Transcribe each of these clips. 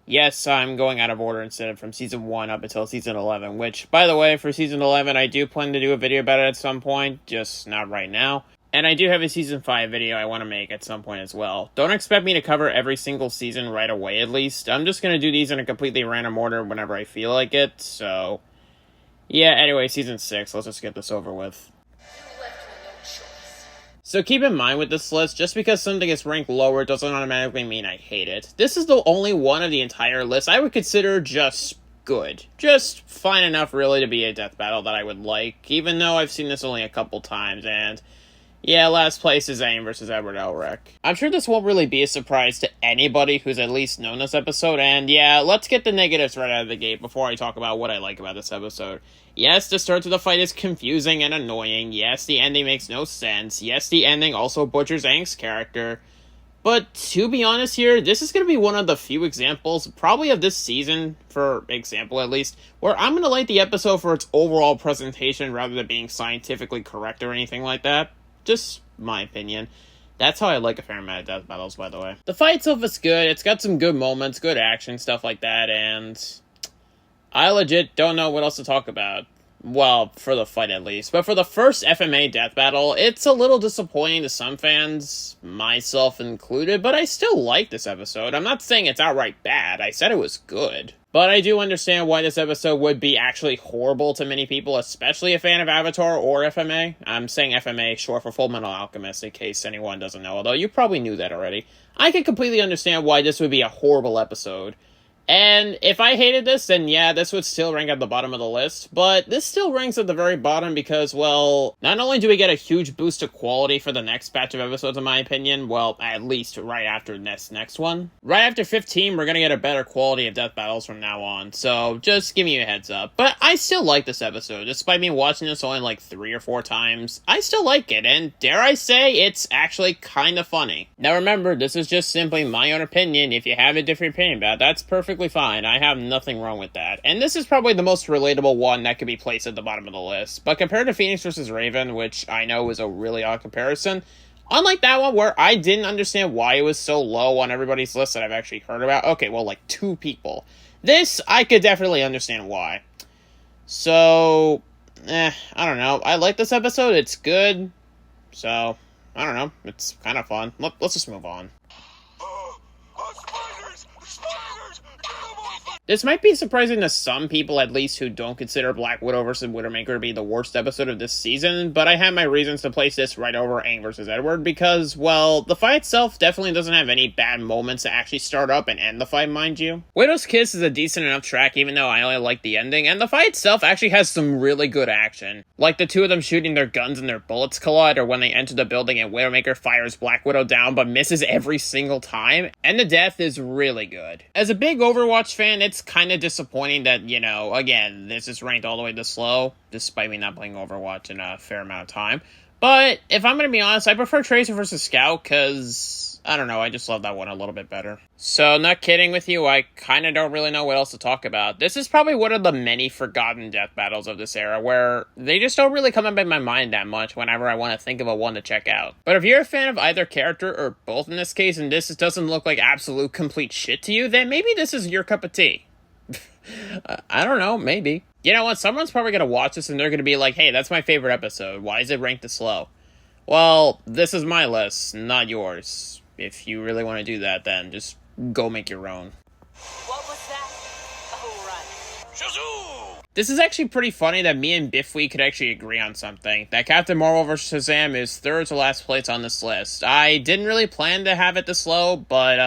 Yes, I'm going out of order instead of from Season 1 up until Season 11, which, by the way, for Season 11, I do plan to do a video about it at some point, just not right now. And I do have a Season 5 video I want to make at some point as well. Don't expect me to cover every single season right away, at least. I'm just going to do these in a completely random order whenever I feel like it, so... Yeah, anyway, Season 6, let's just get this over with. So keep in mind with this list, just because something is ranked lower doesn't automatically mean I hate it. This is the only one of the entire list I would consider just good. Just fine enough really to be a death battle that I would like, even though I've seen this only a couple times, and... yeah, last place is Aang versus Edward Elric. I'm sure this won't really be a surprise to anybody who's at least known this episode, and yeah, let's get the negatives right out of the gate before I talk about what I like about this episode. Yes, the start to the fight is confusing and annoying. Yes, the ending makes no sense. Yes, the ending also butchers Aang's character. But to be honest here, this is going to be one of the few examples, probably of this season, for example at least, where I'm going to like the episode for its overall presentation rather than being scientifically correct or anything like that. Just my opinion. That's how I like a fair amount of death battles, by the way. The fight itself is good. It's got some good moments, good action, stuff like that, and I legit don't know what else to talk about. Well, for the fight at least. But for the first FMA death battle, it's a little disappointing to some fans, myself included, but I still like this episode. I'm not saying it's outright bad. I said it was good. But I do understand why this episode would be actually horrible to many people, especially a fan of Avatar or FMA. I'm saying FMA, short for Full Metal Alchemist, in case anyone doesn't know, although you probably knew that already. I can completely understand why this would be a horrible episode. And if I hated this, then yeah, this would still rank at the bottom of the list, but this still ranks at the very bottom because, well, not only do we get a huge boost to quality for the next batch of episodes, in my opinion, well, at least right after this next one. Right after 15, we're gonna get a better quality of death battles from now on, so just giving you a heads up. But I still like this episode, despite me watching this only like 3 or 4 times. I still like it, and dare I say, it's actually kind of funny. Now remember, this is just simply my own opinion. If you have a different opinion about it, that's perfectly fine. I have nothing wrong with that. And this is probably the most relatable one that could be placed at the bottom of the list. But compared to Phoenix vs. Raven, which I know is a really odd comparison, unlike that one where I didn't understand why it was so low on everybody's list that I've actually heard about, okay, well, like 2 people. This, I could definitely understand why. So, I don't know. I like this episode. It's good. So, I don't know. It's kind of fun. Let's just move on. This might be surprising to some people, at least, who don't consider Black Widow vs. Widowmaker to be the worst episode of this season, but I have my reasons to place this right over Aang vs. Edward because, well, the fight itself definitely doesn't have any bad moments to actually start up and end the fight, mind you. Widow's Kiss is a decent enough track, even though I only like the ending, and the fight itself actually has some really good action. Like the two of them shooting their guns and their bullets collide, or when they enter the building and Widowmaker fires Black Widow down but misses every single time, and the death is really good. As a big Overwatch fan, it's kind of disappointing that, you know, again, this is ranked all the way this low, despite me not playing Overwatch in a fair amount of time. But if I'm going to be honest, I prefer Tracer vs. Scout because, I don't know, I just love that one a little bit better. So, not kidding with you, I kind of don't really know what else to talk about. This is probably one of the many forgotten death battles of this era where they just don't really come up in my mind that much whenever I want to think of a one to check out. But if you're a fan of either character, or both in this case, and this doesn't look like absolute complete shit to you, then maybe this is your cup of tea. I don't know, maybe. You know what, someone's probably going to watch this and they're going to be like, hey, that's my favorite episode. Why is it ranked this low? Well, this is my list, not yours. If you really want to do that, then just go make your own. What was that? Oh, right. Shazoo! This is actually pretty funny that me and Biffy could actually agree on something. That Captain Marvel vs. Shazam is third to last place on this list. I didn't really plan to have it this low, but,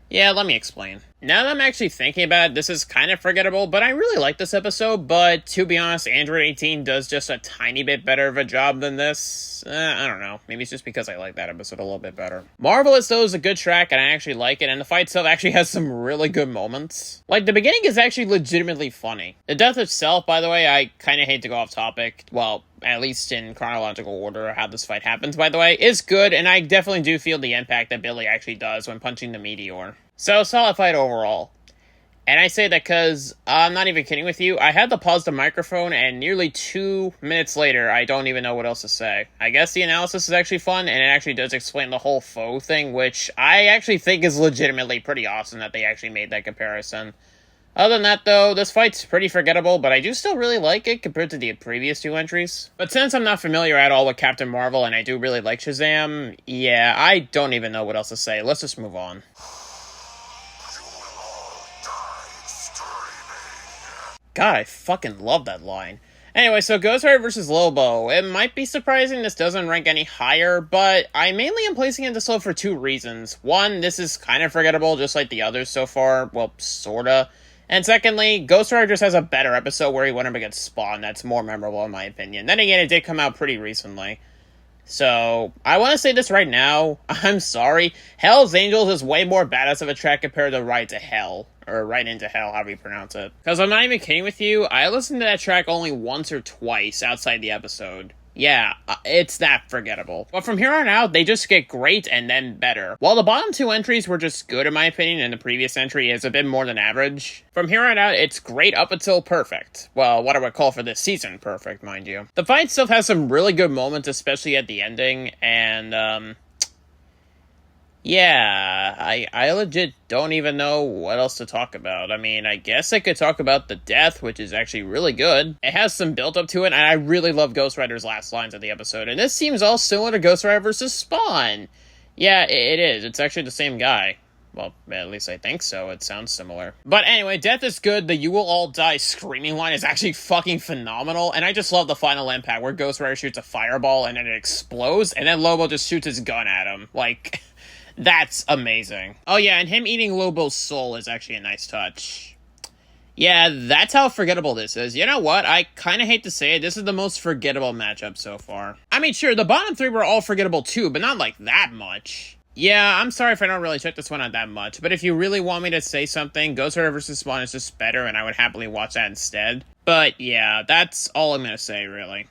yeah, let me explain. Now that I'm actually thinking about it, this is kind of forgettable, but I really like this episode, but to be honest, Android 18 does just a tiny bit better of a job than this. I don't know. Maybe it's just because I like that episode a little bit better. Marvelous, though, is a good track, and I actually like it, and the fight itself actually has some really good moments. Like, the beginning is actually legitimately funny. The death itself, by the way, I kind of hate to go off topic. Well, at least in chronological order how this fight happens, by the way, is good, and I definitely do feel the impact that Billy actually does when punching the meteor. So, solid fight overall. And I say that because I'm not even kidding with you. I had to pause the microphone, and nearly 2 minutes later, I don't even know what else to say. I guess the analysis is actually fun, and it actually does explain the whole foe thing, which I actually think is legitimately pretty awesome that they actually made that comparison. Other than that, though, this fight's pretty forgettable, but I do still really like it compared to the previous 2 entries. But since I'm not familiar at all with Captain Marvel, and I do really like Shazam, yeah, I don't even know what else to say. Let's just move on. God, I fucking love that line. Anyway, so Ghost Rider vs. Lobo. It might be surprising this doesn't rank any higher, but I mainly am placing it this low for 2 reasons. One, this is kind of forgettable, just like the others so far. Well, sorta. And secondly, Ghost Rider just has a better episode where he went up against Spawn that's more memorable in my opinion. Then again, it did come out pretty recently. So, I want to say this right now. I'm sorry. Hell's Angels is way more badass of a track compared to Ride to Hell. Or Right Into Hell, however you pronounce it. Because I'm not even kidding with you, I listened to that track only once or twice outside the episode. Yeah, it's that forgettable. But from here on out, they just get great and then better. While the bottom 2 entries were just good in my opinion, and the previous entry is a bit more than average, from here on out, it's great up until perfect. Well, what I would call for this season perfect, mind you. The fight stuff has some really good moments, especially at the ending, and, yeah, I legit don't even know what else to talk about. I mean, I guess I could talk about the death, which is actually really good. It has some build up to it, and I really love Ghost Rider's last lines of the episode. And this seems all similar to Ghost Rider vs. Spawn. Yeah, it is. It's actually the same guy. Well, at least I think so. It sounds similar. But anyway, death is good. The "you will all die" screaming line is actually fucking phenomenal. And I just love the final impact where Ghost Rider shoots a fireball and then it explodes. And then Lobo just shoots his gun at him. Like... That's amazing. Oh yeah, and him eating Lobo's soul is actually a nice touch. Yeah, that's how forgettable this is. You know what? I kind of hate to say it, this is the most forgettable matchup so far. I mean, sure, the bottom 3 were all forgettable too, but not like that much. Yeah, I'm sorry if I don't really check this one out that much, but if you really want me to say something, Ghost Rider vs. Spawn is just better, and I would happily watch that instead. But yeah, that's all I'm gonna say, really.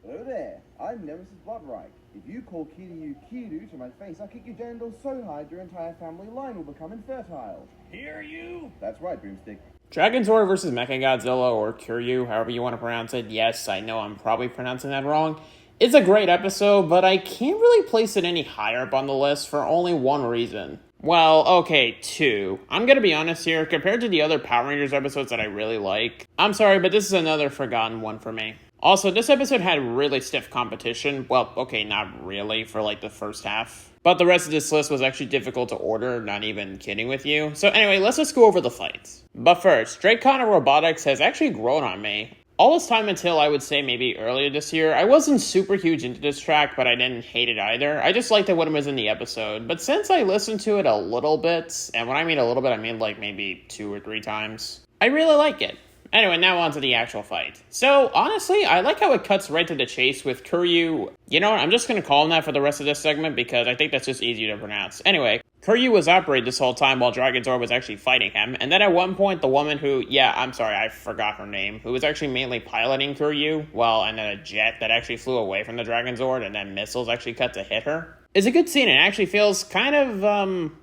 Hello there, I'm Nemesis Bloodright. If you call Kiryu Kiru to my face, I'll kick your genitals so hard your entire family line will become infertile. Hear you? That's right, Boomstick. Dragon Zord vs. Mechagodzilla, or Kiryu, however you want to pronounce it. Yes, I know I'm probably pronouncing that wrong. It's a great episode, but I can't really place it any higher up on the list for only one reason. Well, okay, 2. I'm gonna be honest here, compared to the other Power Rangers episodes that I really like, I'm sorry, but this is another forgotten one for me. Also, this episode had really stiff competition. Well, okay, not really, for like the first half. But the rest of this list was actually difficult to order, not even kidding with you. So anyway, let's just go over the fights. But first, Drake Connor Robotics has actually grown on me. All this time until I would say maybe earlier this year, I wasn't super huge into this track, but I didn't hate it either. I just liked it when it was in the episode. But since I listened to it a little bit, and when I mean a little bit, I mean like maybe 2 or 3 times, I really like it. Anyway, now on to the actual fight. So, honestly, I like how it cuts right to the chase with Kiryu. You know what, I'm just gonna call him that for the rest of this segment because I think that's just easier to pronounce. Anyway, Kiryu was operating this whole time while Dragon Zord was actually fighting him, and then at one point, the woman who, yeah, I'm sorry, I forgot her name, who was actually mainly piloting Kiryu, well, and then a jet that actually flew away from the Dragon Zord, and then missiles actually cut to hit her. It's a good scene, and it actually feels kind of,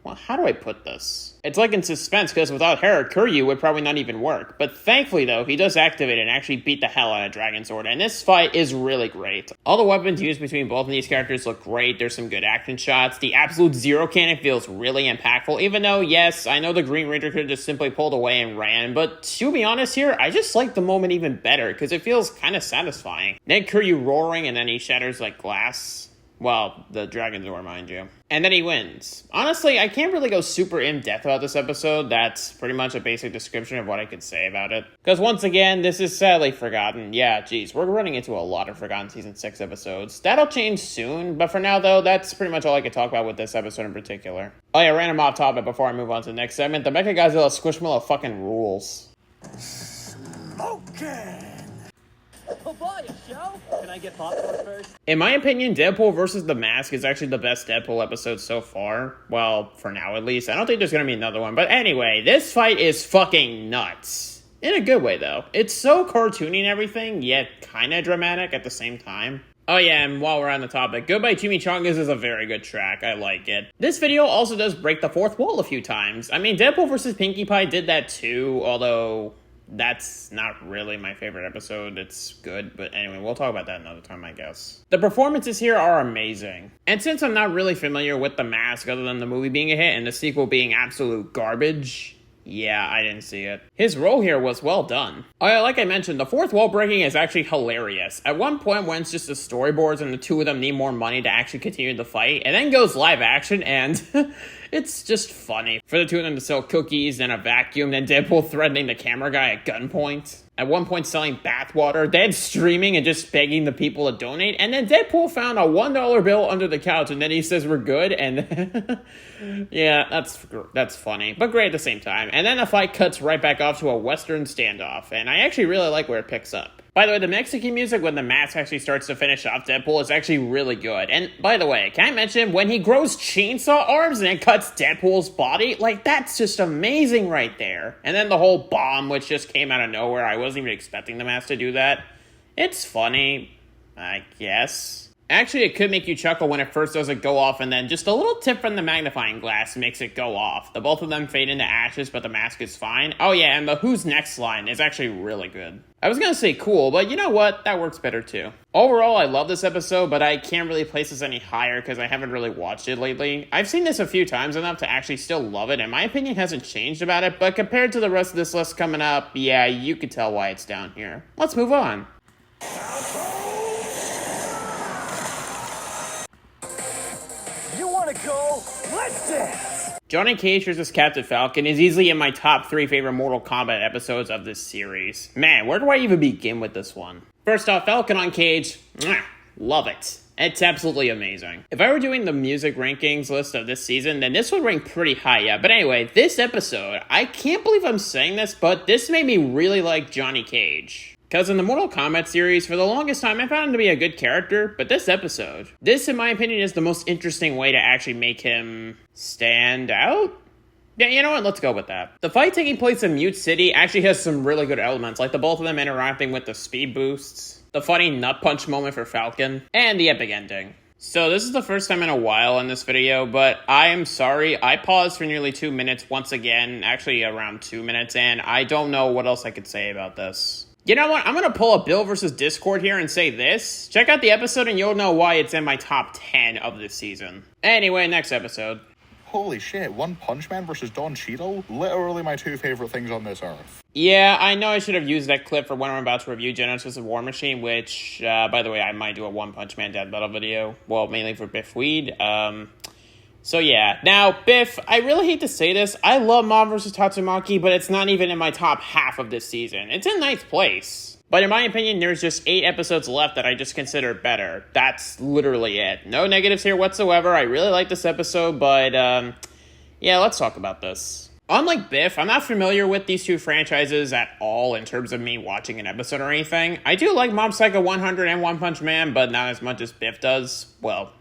well, how do I put this? It's like in suspense, because without her, Kiryu would probably not even work. But thankfully, though, he does activate it and actually beat the hell out of Dragon Zord, and this fight is really great. All the weapons used between both of these characters look great, there's some good action shots, the Absolute Zero Cannon feels really impactful, even though, yes, I know the Green Ranger could have just simply pulled away and ran, but to be honest here, I just like the moment even better, because it feels kind of satisfying. Then Kiryu roaring, and then he shatters like glass. Well, the Dragon Zord, mind you. And then he wins. Honestly, I can't really go super in-depth about this episode. That's pretty much a basic description of what I could say about it. Because once again, this is sadly forgotten. Yeah, geez, we're running into a lot of forgotten Season 6 episodes. That'll change soon, but for now, though, that's pretty much all I could talk about with this episode in particular. Oh yeah, random off topic before I move on to the next segment. The Mechagodzilla Squishmallow fucking rules. Smoking! Oh boy, a show? Can I get popcorn first? In my opinion, Deadpool vs. The Mask is actually the best Deadpool episode so far. Well, for now at least. I don't think there's gonna be another one. But anyway, this fight is fucking nuts. In a good way, though. It's so cartoony and everything, yet kinda dramatic at the same time. Oh yeah, and while we're on the topic, Goodbye Chimichangas is a very good track. I like it. This video also does break the fourth wall a few times. I mean, Deadpool vs. Pinkie Pie did that too, although that's not really my favorite episode. It's good, but anyway, we'll talk about that another time, I guess. The performances here are amazing. And since I'm not really familiar with The Mask other than the movie being a hit and the sequel being absolute garbage, yeah, I didn't see it. His role here was well done. Oh yeah, like I mentioned, the fourth wall breaking is actually hilarious. At one point when it's just the storyboards and the two of them need more money to actually continue the fight, and then goes live action and it's just funny. For the two of them to sell cookies and a vacuum, then Deadpool threatening the camera guy at gunpoint. At one point selling bathwater, then streaming and just begging the people to donate, and then Deadpool found a $1 bill under the couch and then he says we're good, and yeah, that's funny, but great at the same time. And then the fight cuts right back off to a Western standoff, and I actually really like where it picks up. By the way, the Mexican music when the mask actually starts to finish off Deadpool is actually really good. And by the way, can I mention when he grows chainsaw arms and then cuts Deadpool's body? Like, that's just amazing right there. And then the whole bomb, which just came out of nowhere. I wasn't even expecting the mask to do that. It's funny, I guess. Actually, it could make you chuckle when it first doesn't go off, and then just a little tip from the magnifying glass makes it go off. The both of them fade into ashes, but the mask is fine. Oh yeah, and the who's next line is actually really good. I was gonna say cool, but you know what? That works better too. Overall, I love this episode, but I can't really place this any higher because I haven't really watched it lately. I've seen this a few times enough to actually still love it, and my opinion hasn't changed about it, but compared to the rest of this list coming up, yeah, you could tell why it's down here. Let's move on. Go, let's dance! Johnny Cage vs. Captain Falcon is easily in my top 3 favorite Mortal Kombat episodes of this series. Man, where do I even begin with this one? First off, Falcon on Cage, love it. It's absolutely amazing. If I were doing the music rankings list of this season, then this would rank pretty high, yeah. But anyway, this episode, I can't believe I'm saying this, but this made me really like Johnny Cage. Because in the Mortal Kombat series, for the longest time, I found him to be a good character, but this episode, this, in my opinion, is the most interesting way to actually make him stand out? Yeah, you know what? Let's go with that. The fight taking place in Mute City actually has some really good elements, like the both of them interacting with the speed boosts, the funny nut punch moment for Falcon, and the epic ending. So this is the first time in a while in this video, but I am sorry. I paused for nearly 2 minutes once again, actually around 2 minutes, and I don't know what else I could say about this. You know what? I'm going to pull up Bill versus Discord here and say this. Check out the episode and you'll know why it's in my top 10 of this season. Anyway, next episode. Holy shit, One Punch Man versus Don Cheadle? Literally my 2 favorite things on this earth. Yeah, I know I should have used that clip for when I'm about to review Genesis of War Machine, which, by the way, I might do a One Punch Man Death Battle video. Well, mainly for Biff Weed. So yeah, now, Biff, I really hate to say this, I love Mob vs. Tatsumaki, but it's not even in my top half of this season. It's in 9th place. But in my opinion, there's just 8 episodes left that I just consider better. That's literally it. No negatives here whatsoever. I really like this episode, but, yeah, let's talk about this. Unlike Biff, I'm not familiar with these 2 franchises at all in terms of me watching an episode or anything. I do like Mob Psycho 100 and One Punch Man, but not as much as Biff does. Well,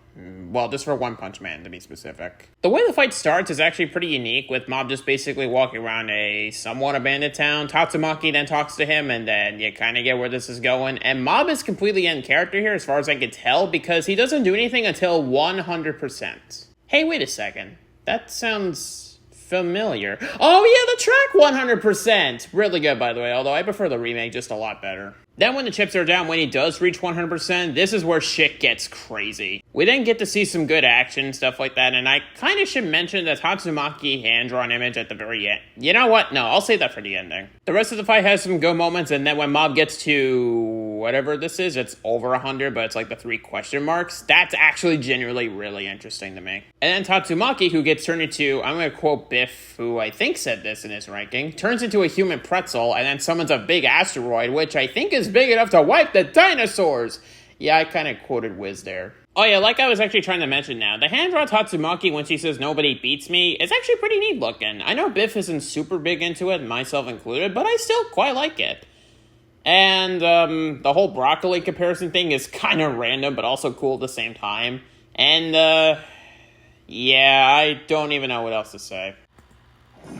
just for One Punch Man, to be specific. The way the fight starts is actually pretty unique, with Mob just basically walking around a somewhat abandoned town. Tatsumaki then talks to him, and then you kind of get where this is going. And Mob is completely in character here, as far as I can tell, because he doesn't do anything until 100%. Hey, wait a second. That sounds familiar. Oh yeah, the track 100%! Really good, by the way, although I prefer the remake just a lot better. Then when the chips are down, when he does reach 100%, this is where shit gets crazy. We then get to see some good action, stuff like that, and I kind of should mention the Tatsumaki hand-drawn image at the very end. You know what? No, I'll save that for the ending. The rest of the fight has some good moments, and then when Mob gets to whatever this is, it's over 100, but it's like the 3 question marks. That's actually genuinely really interesting to me. And then Tatsumaki, who gets turned into, I'm going to quote Biff, who I think said this in his ranking, turns into a human pretzel, and then summons a big asteroid, which I think is big enough to wipe the dinosaurs. Yeah, I kind of quoted Wiz there. Oh yeah, like I was actually trying to mention now, the hand-drawn Tatsumaki when she says nobody beats me is actually pretty neat looking. I know Biff isn't super big into it, myself included, but I still quite like it. And the whole broccoli comparison thing is kind of random, but also cool at the same time. And yeah, I don't even know what else to say.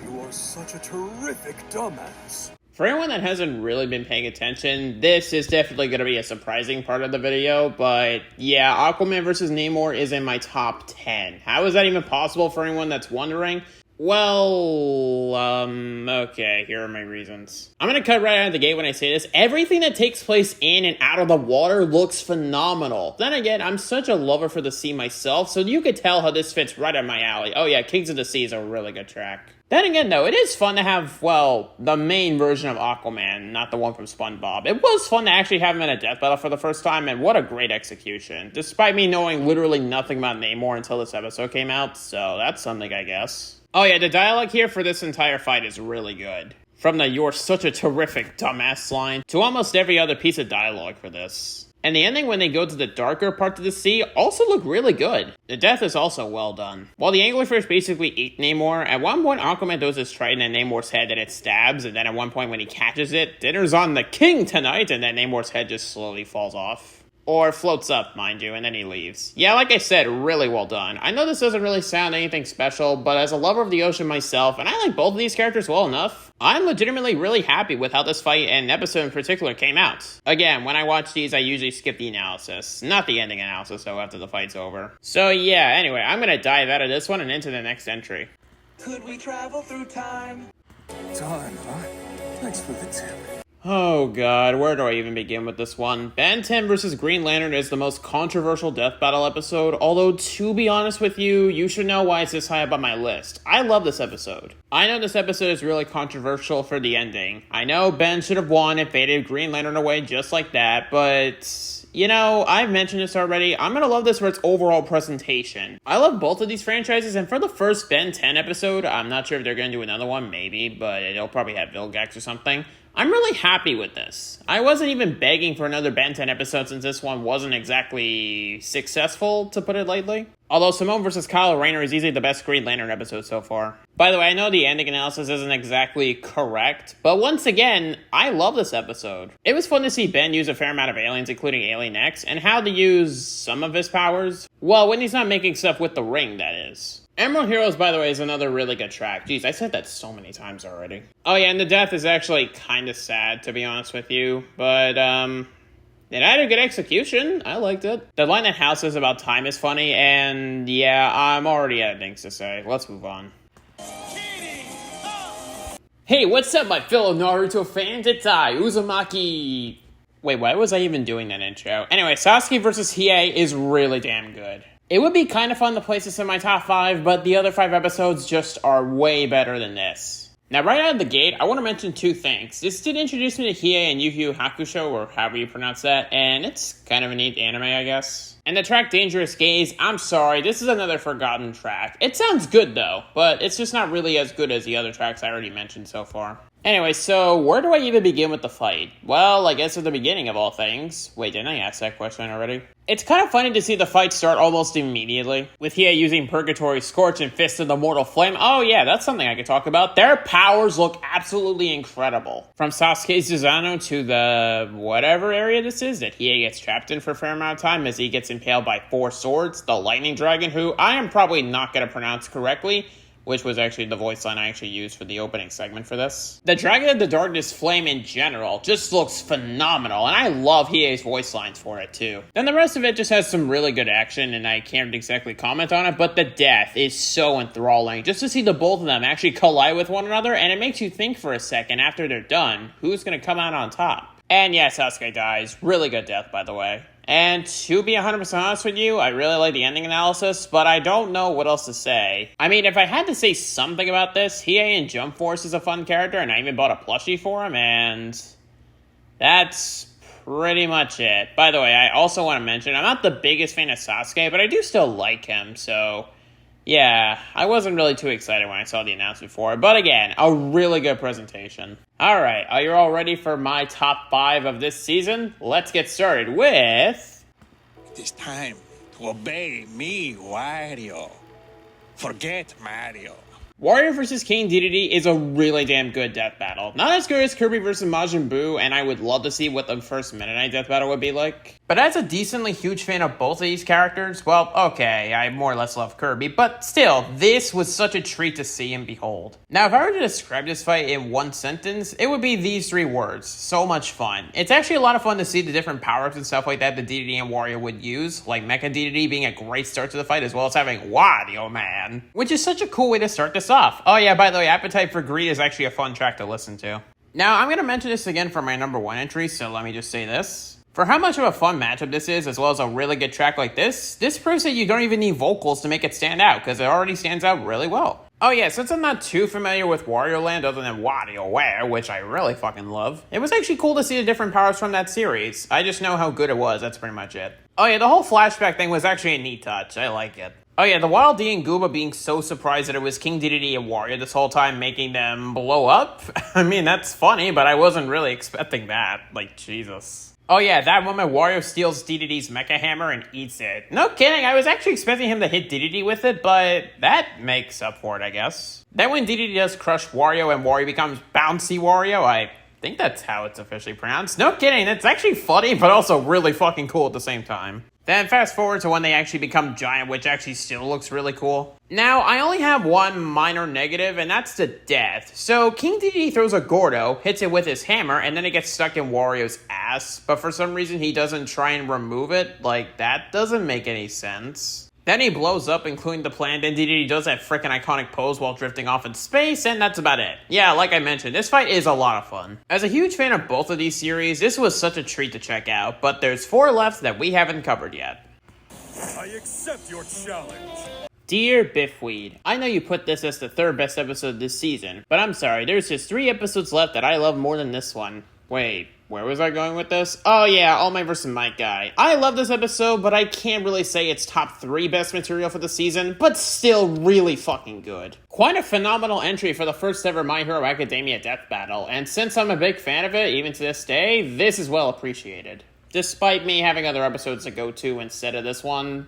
You are such a terrific dumbass. For anyone that hasn't really been paying attention, this is definitely going to be a surprising part of the video, but yeah, Aquaman vs. Namor is in my top 10. How is that even possible for anyone that's wondering? Well, okay, here are my reasons. I'm gonna cut right out of the gate when I say this. Everything that takes place in and out of the water looks phenomenal. Then again, I'm such a lover for the sea myself, so you could tell how this fits right up my alley. Oh yeah, Kings of the Sea is a really good track. Then again, though, it is fun to have, well, the main version of Aquaman, not the one from SpongeBob. It was fun to actually have him in a death battle for the first time, and what a great execution. Despite me knowing literally nothing about Namor until this episode came out, so that's something, I guess. Oh yeah, the dialogue here for this entire fight is really good. From the "you're such a terrific dumbass" line to almost every other piece of dialogue for this. And the ending when they go to the darker part of the sea also look really good. The death is also well done. While the anglerfish basically eat Namor, at one point Aquaman throws his trident at Namor's head and it stabs, and then at one point when he catches it, dinner's on the king tonight, and then Namor's head just slowly falls off. Or floats up, mind you, and then he leaves. Yeah, like I said, really well done. I know this doesn't really sound anything special, but as a lover of the ocean myself, and I like both of these characters well enough, I'm legitimately really happy with how this fight and episode in particular came out. Again, when I watch these, I usually skip the analysis. Not the ending analysis, though, after the fight's over. So yeah, anyway, I'm gonna dive out of this one and into the next entry. Could we travel through time? Time, huh? Thanks for the tip. Oh god, where do I even begin with this one? Ben 10 vs. Green Lantern is the most controversial death battle episode, although to be honest with you, you should know why it's this high up on my list. I love this episode. I know this episode is really controversial for the ending. I know Ben should have won and faded Green Lantern away just like that, but you know, I've mentioned this already, I'm gonna love this for its overall presentation. I love both of these franchises, and for the first Ben 10 episode, I'm not sure if they're gonna do another one, maybe, but it'll probably have Vilgax or something. I'm really happy with this. I wasn't even begging for another Ben 10 episode since this one wasn't exactly successful, to put it lightly. Although Simone vs. Kyle Rayner is easily the best Green Lantern episode so far. By the way, I know the ending analysis isn't exactly correct, but once again, I love this episode. It was fun to see Ben use a fair amount of aliens, including Alien X, and how to use some of his powers. Well, when he's not making stuff with the ring, that is. Emerald Heroes, by the way, is another really good track. Jeez, I said that so many times already. Oh yeah, and the death is actually kind of sad, to be honest with you. But, it had a good execution. I liked it. The line that House says about time is funny, and yeah, I'm already out of things to say. Let's move on. Hey, what's up, my fellow Naruto fans? It's I, Uzumaki. Wait, why was I even doing that intro? Anyway, Sasuke vs. Hiei is really damn good. It would be kind of fun to place this in my top 5, but the other 5 episodes just are way better than this. Now, right out of the gate, I want to mention 2 things. This did introduce me to Hiei and Yu Yu Hakusho, or however you pronounce that, and it's kind of a neat anime, I guess. And the track Dangerous Gaze, I'm sorry, this is another forgotten track. It sounds good, though, but it's just not really as good as the other tracks I already mentioned so far. Anyway, so where do I even begin with the fight? Well, I guess at the beginning of all things. Wait, didn't I ask that question already? It's kind of funny to see the fight start almost immediately, with Hiei using Purgatory Scorch and Fist of the Mortal Flame. Oh yeah, that's something I could talk about. Their powers look absolutely incredible. From Sasuke Susanoo to the whatever area this is that Hiei gets trapped in for a fair amount of time as he gets impaled by 4 swords, the Lightning Dragon, who I am probably not going to pronounce correctly, which was actually the voice line I actually used for the opening segment for this. The Dragon of the Darkness Flame in general just looks phenomenal, and I love Hiei's voice lines for it too. Then the rest of it just has some really good action, and I can't exactly comment on it, but the death is so enthralling. Just to see the both of them actually collide with one another, and it makes you think for a second after they're done, who's gonna come out on top? And yeah, Sasuke dies. Really good death, by the way. And to be 100% honest with you, I really like the ending analysis, but I don't know what else to say. I mean, if I had to say something about this, Hiei in Jump Force is a fun character, and I even bought a plushie for him, and that's pretty much it. By the way, I also want to mention, I'm not the biggest fan of Sasuke, but I do still like him, so yeah, I wasn't really too excited when I saw the announcement for it, but again, a really good presentation. Alright, are you all ready for my top 5 of this season? Let's get started with... It is time to obey me, Wario. Forget Mario. Wario vs. King Dedede is a really damn good death battle. Not as good as Kirby vs. Majin Buu, and I would love to see what the first Meta Knight death battle would be like. But as a decently huge fan of both of these characters, well, okay, I more or less love Kirby, but still, this was such a treat to see and behold. Now, if I were to describe this fight in one sentence, it would be these 3 words: so much fun. It's actually a lot of fun to see the different power-ups and stuff like that Dedede and Wario would use, like Mecha Dedede being a great start to the fight, as well as having Wario Man, which is such a cool way to start this off. Oh yeah, by the way, Appetite for Greed is actually a fun track to listen to. Now, I'm going to mention this again for my number 1 entry, so let me just say this. For how much of a fun matchup this is, as well as a really good track like this proves that you don't even need vocals to make it stand out, because it already stands out really well. Oh yeah, since I'm not too familiar with Wario Land other than WarioWare, which I really fucking love, it was actually cool to see the different powers from that series. I just know how good it was, that's pretty much it. Oh yeah, the whole flashback thing was actually a neat touch, I like it. Oh yeah, the Wild D and Gooba being so surprised that it was King Dedede and Wario this whole time, making them blow up? I mean, that's funny, but I wasn't really expecting that. Like, Jesus. Oh yeah, that moment Wario steals Dedede's Mecha Hammer and eats it. No kidding, I was actually expecting him to hit Dedede with it, but that makes up for it, I guess. Then when Dedede does crush Wario and Wario becomes Bouncy Wario, I think that's how it's officially pronounced. No kidding, it's actually funny, but also really fucking cool at the same time. Then fast forward to when they actually become giant, which actually still looks really cool. Now, I only have one minor negative, and that's the death. So, King Dedede throws a Gordo, hits it with his hammer, and then it gets stuck in Wario's ass. But for some reason, he doesn't try and remove it. Like, that doesn't make any sense. Then he blows up, including the plant, and Dedede does that frickin' iconic pose while drifting off in space, and that's about it. Yeah, like I mentioned, this fight is a lot of fun. As a huge fan of both of these series, this was such a treat to check out, but there's 4 left that we haven't covered yet. I accept your challenge. Dear Biffweed, I know you put this as the 3rd best episode this season, but I'm sorry, there's just 3 episodes left that I love more than this one. Wait, where was I going with this? Oh yeah, All Might vs. Might Guy. I love this episode, but I can't really say it's top 3 best material for the season, but still really fucking good. Quite a phenomenal entry for the first ever My Hero Academia death battle, and since I'm a big fan of it, even to this day, this is well appreciated. Despite me having other episodes to go to instead of this one.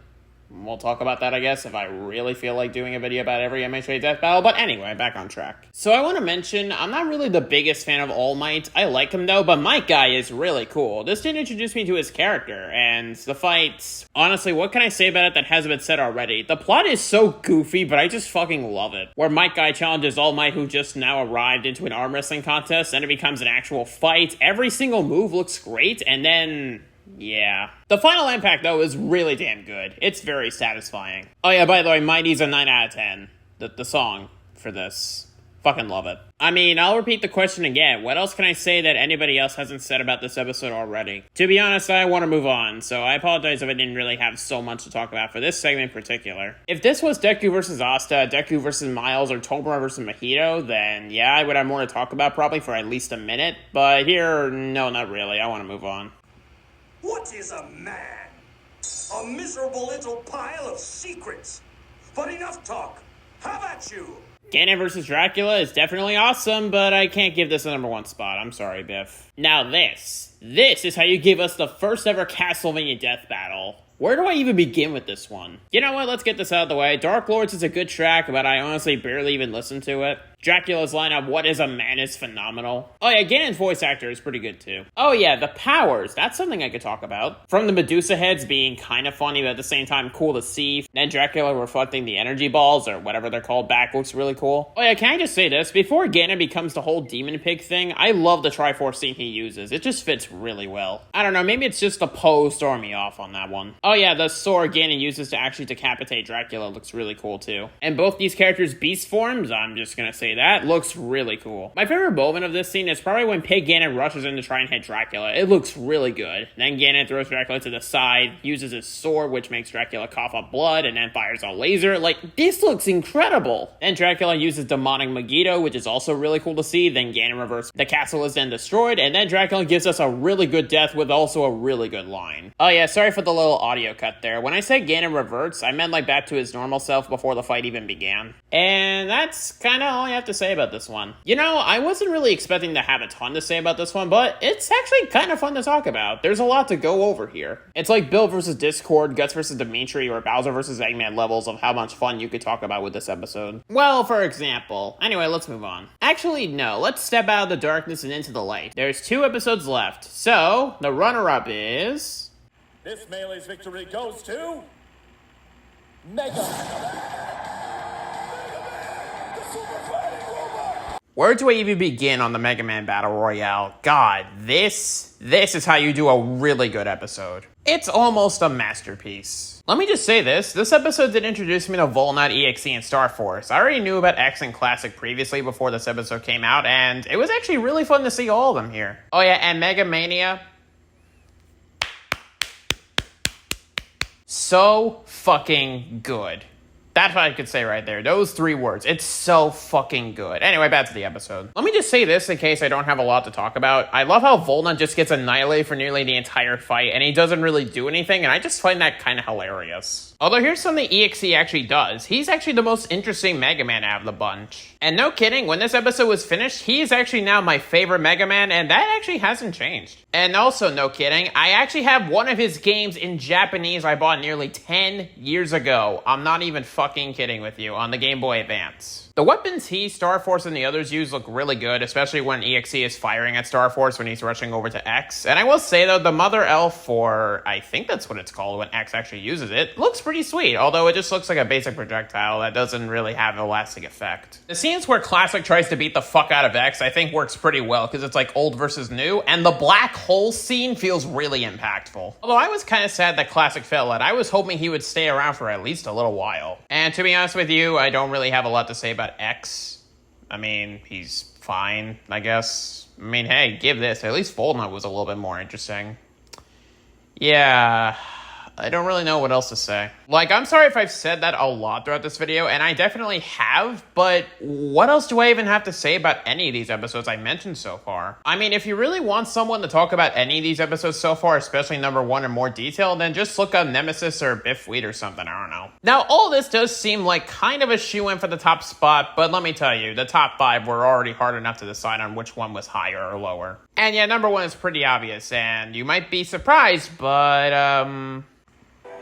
We'll talk about that, I guess, if I really feel like doing a video about every MHA death battle. But anyway, back on track. So I want to mention, I'm not really the biggest fan of All Might. I like him though, but Might Guy is really cool. This did introduce me to his character, and the fight, honestly, what can I say about it that hasn't been said already? The plot is so goofy, but I just fucking love it. Where Might Guy challenges All Might, who just now arrived, into an arm wrestling contest, and it becomes an actual fight. Every single move looks great, and then... yeah. The final impact, though, is really damn good. It's very satisfying. Oh yeah, by the way, Mighty's a 9 out of 10. The song for this. Fucking love it. I mean, I'll repeat the question again. What else can I say that anybody else hasn't said about this episode already? To be honest, I want to move on, so I apologize if I didn't really have so much to talk about for this segment in particular. If this was Deku vs. Asta, Deku vs. Miles, or Tobirama vs. Mahito, then yeah, I would have more to talk about probably for at least a minute. But here, no, not really. I want to move on. What is a man? A miserable little pile of secrets. But enough talk. How about you? Ganon vs. Dracula is definitely awesome, but I can't give this a number 1 spot. I'm sorry, Biff. Now this is how you give us the first ever Castlevania death battle. Where do I even begin with this one? You know what, let's get this out of the way. Dark Lords is a good track, but I honestly barely even listened to it. Dracula's line of "What is a man" is phenomenal. Oh yeah, Ganon's voice actor is pretty good too. Oh yeah, the powers, that's something I could talk about. From the Medusa heads being kind of funny, but at the same time cool to see. Then Dracula reflecting the energy balls, or whatever they're called, back looks really cool. Oh yeah, can I just say this? Before Ganon becomes the whole demon pig thing, I love the Triforce scene he uses. It just fits really well. I don't know, maybe it's just the pose throwing me off on that one. Oh yeah, the sword Ganon uses to actually decapitate Dracula looks really cool too. And both these characters' beast forms, I'm just gonna say that, looks really cool. My favorite moment of this scene is probably when Pig Ganon rushes in to try and hit Dracula. It looks really good. Then Ganon throws Dracula to the side, uses his sword, which makes Dracula cough up blood, and then fires a laser. Like, this looks incredible! Then Dracula uses Demonic Megiddo, which is also really cool to see. Then Ganon reverses. The castle is then destroyed, and then Dracula gives us a really good death with also a really good line. Oh yeah, sorry for the little audio cut there. When I said Ganon reverts, I meant like back to his normal self before the fight even began. And that's kind of all I have have to say about this one. You know, I wasn't really expecting to have a ton to say about this one, but it's actually kind of fun to talk about. There's a lot to go over here. It's like Bill versus Discord, Guts versus Dimitri, or Bowser versus Eggman levels of how much fun you could talk about with this episode. Well, for example. Anyway, let's move on. Actually, no, let's step out of the darkness and into the light. There's 2 episodes left, so the runner-up is... This Melee's victory goes to... Mega. Where do I even begin on the Mega Man Battle Royale? God, this is how you do a really good episode. It's almost a masterpiece. Let me just say this episode did introduce me to Volknot, EXE, and Star Force. I already knew about X and Classic previously before this episode came out, and it was actually really fun to see all of them here. Oh yeah, and Mega Mania. So fucking good. That's what I could say right there. Those 3 words. It's so fucking good. Anyway, back to the episode. Let me just say this in case I don't have a lot to talk about. I love how Volknot just gets annihilated for nearly the entire fight, and he doesn't really do anything, and I just find that kind of hilarious. Although here's something EXE actually does. He's actually the most interesting Mega Man out of the bunch. And no kidding, when this episode was finished, he is actually now my favorite Mega Man, and that actually hasn't changed. And also, no kidding, I actually have one of his games in Japanese I bought nearly 10 years ago. I'm not even fucking kidding with you, on the Game Boy Advance. The weapons he, Star Force, and the others use look really good, especially when EXE is firing at Star Force when he's rushing over to X. And I will say, though, the Mother Elf, or I think that's what it's called when X actually uses it, looks pretty sweet, although it just looks like a basic projectile that doesn't really have a lasting effect. The scenes where Classic tries to beat the fuck out of X, I think works pretty well, because it's like old versus new, and the black hole scene feels really impactful. Although I was kind of sad that Classic fell, and I was hoping he would stay around for at least a little while. And to be honest with you, I don't really have a lot to say about X. I mean, he's fine, I guess. I mean, hey, give this. At least Volknot was a little bit more interesting. Yeah, I don't really know what else to say. Like, I'm sorry if I've said that a lot throughout this video, and I definitely have, but what else do I even have to say about any of these episodes I mentioned so far? I mean, if you really want someone to talk about any of these episodes so far, especially number 1 in more detail, then just look up Nemesis or Biff Wheat or something, I don't know. Now, all this does seem like kind of a shoe-in for the top spot, but let me tell you, the top 5 were already hard enough to decide on which one was higher or lower. And yeah, number 1 is pretty obvious, and you might be surprised, but,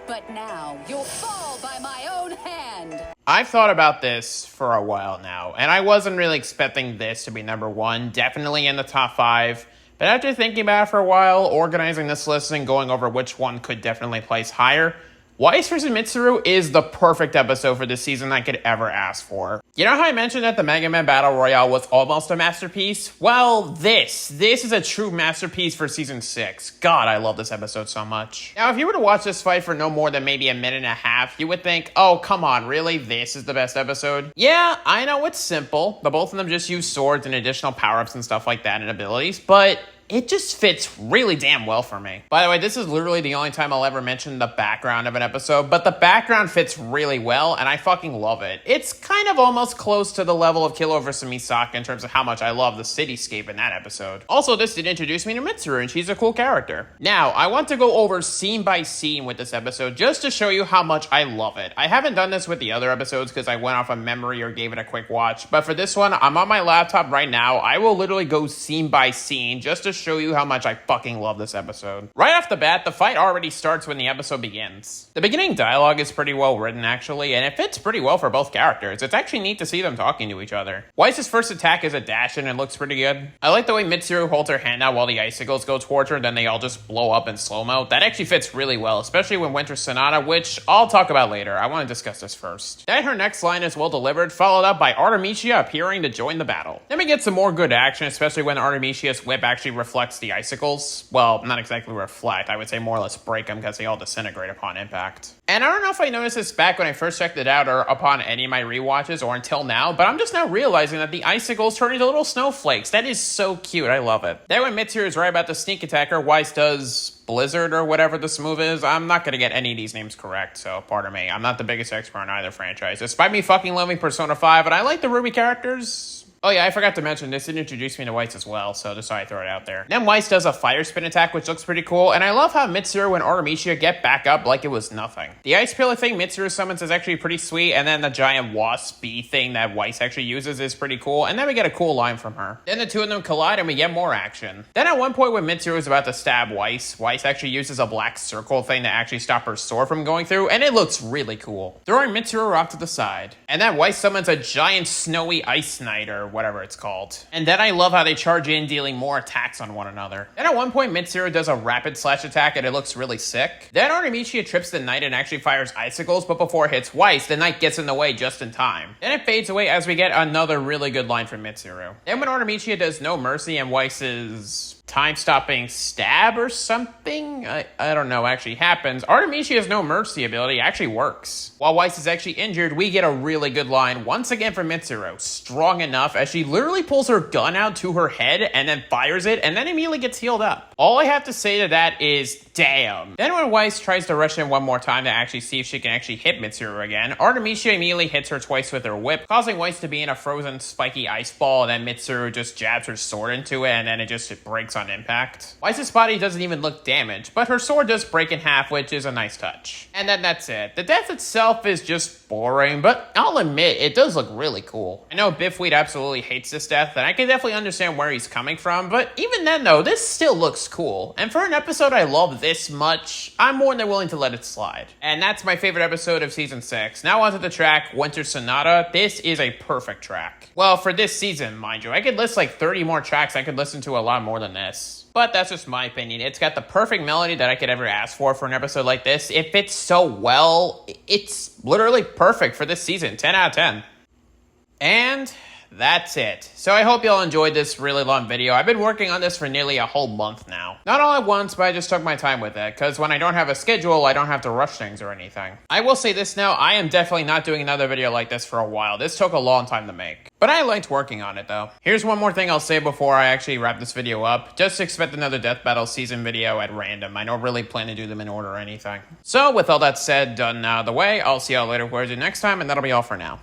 But now you'll fall by my own hand. I've thought about this for a while now, and I wasn't really expecting this to be number 1, definitely in the top 5. But after thinking about it for a while, organizing this list and going over which one could definitely place higher, Weiss vs. Mitsuru is the perfect episode for this season I could ever ask for. You know how I mentioned that the Mega Man Battle Royale was almost a masterpiece? Well, this is a true masterpiece for Season 6. God, I love this episode so much. Now, if you were to watch this fight for no more than maybe a minute and a half, you would think, oh, come on, really? This is the best episode? Yeah, I know it's simple. The both of them just use swords and additional power-ups and stuff like that and abilities, but it just fits really damn well for me. By the way, this is literally the only time I'll ever mention the background of an episode, but the background fits really well, and I fucking love it. It's kind of almost close to the level of Killer vs. Misaka in terms of how much I love the cityscape in that episode. Also, this did introduce me to Mitsuru, and she's a cool character. Now, I want to go over scene by scene with this episode just to show you how much I love it. I haven't done this with the other episodes because I went off of memory or gave it a quick watch, but for this one, I'm on my laptop right now. I will literally go scene by scene just to show you how much I fucking love this episode. Right off the bat, the fight already starts when the episode begins. The beginning dialogue is pretty well written, actually, and it fits pretty well for both characters. It's actually neat to see them talking to each other. Weiss's first attack is a dash, and it looks pretty good. I like the way Mitsuru holds her hand out while the icicles go towards her, then they all just blow up in slow-mo. That actually fits really well, especially when Winter Sonata, which I'll talk about later. I want to discuss this first. Then her next line is well delivered, followed up by Artemisia appearing to join the battle. Then we get some more good action, especially when Artemisia's whip actually reflects the icicles. Well, not exactly reflect, I would say more or less break them because they all disintegrate upon impact. And I don't know if I noticed this back when I first checked it out or upon any of my rewatches or until now, but I'm just now realizing that the icicles turn into little snowflakes. That is so cute, I love it. Then when Mitsuru is right about the sneak attacker, Weiss does Blizzard or whatever this move is. I'm not gonna get any of these names correct, so pardon me. I'm not the biggest expert on either franchise. Despite me fucking loving Persona 5, and I like the Ruby characters, Oh yeah, I forgot to mention, this did introduce me to Weiss as well, so just thought I'd throw it out there. Then Weiss does a fire spin attack, which looks pretty cool, and I love how Mitsuru and Artemisia get back up like it was nothing. The ice pillar thing Mitsuru summons is actually pretty sweet, and then the giant wasp bee thing that Weiss actually uses is pretty cool, and then we get a cool line from her. Then the two of them collide and we get more action. Then at one point when Mitsuru is about to stab Weiss, Weiss actually uses a black circle thing to actually stop her sword from going through, and it looks really cool. Throwing Mitsuru off to the side. And then Weiss summons a giant snowy ice knight, or whatever it's called. And then I love how they charge in, dealing more attacks on one another. Then at one point, Mitsuru does a rapid slash attack and it looks really sick. Then Artemisia trips the knight and actually fires icicles, but before it hits Weiss, the knight gets in the way just in time. Then it fades away as we get another really good line from Mitsuru. Then when Artemisia does no mercy and Weiss's time-stopping stab or something, I don't know, actually happens, Artemisia's no mercy ability actually works. While Weiss is actually injured, we get a really good line once again from Mitsuru, strong enough as she literally pulls her gun out to her head and then fires it and then immediately gets healed up. All I have to say to that is, damn. Then when Weiss tries to rush in one more time to actually see if she can actually hit Mitsuru again, Artemisia immediately hits her twice with her whip, causing Weiss to be in a frozen spiky ice ball, and then Mitsuru just jabs her sword into it and then it just breaks on impact. Weiss's body doesn't even look damaged, but her sword does break in half, which is a nice touch. And then that's it. The death itself is just boring, but I'll admit, it does look really cool. I know Biffweed absolutely hates this death, and I can definitely understand where he's coming from, but even then though, this still looks cool. And for an episode I love this much, I'm more than willing to let it slide. And that's my favorite episode of Season 6. Now onto the track, Winter Sonata. This is a perfect track. Well, for this season, mind you. I could list like 30 more tracks I could listen to a lot more than this. But that's just my opinion. It's got the perfect melody that I could ever ask for an episode like this. It fits so well. It's literally perfect for this season. 10 out of 10. And that's it. So I hope y'all enjoyed this really long video. I've been working on this for nearly a whole month now. Not all at once, but I just took my time with it, because when I don't have a schedule, I don't have to rush things or anything. I will say this now, I am definitely not doing another video like this for a while. This took a long time to make. But I liked working on it though. Here's one more thing I'll say before I actually wrap this video up. Just expect another Death Battle season video at random. I don't really plan to do them in order or anything. So with all that said, done out of the way, I'll see y'all later for next time, and that'll be all for now.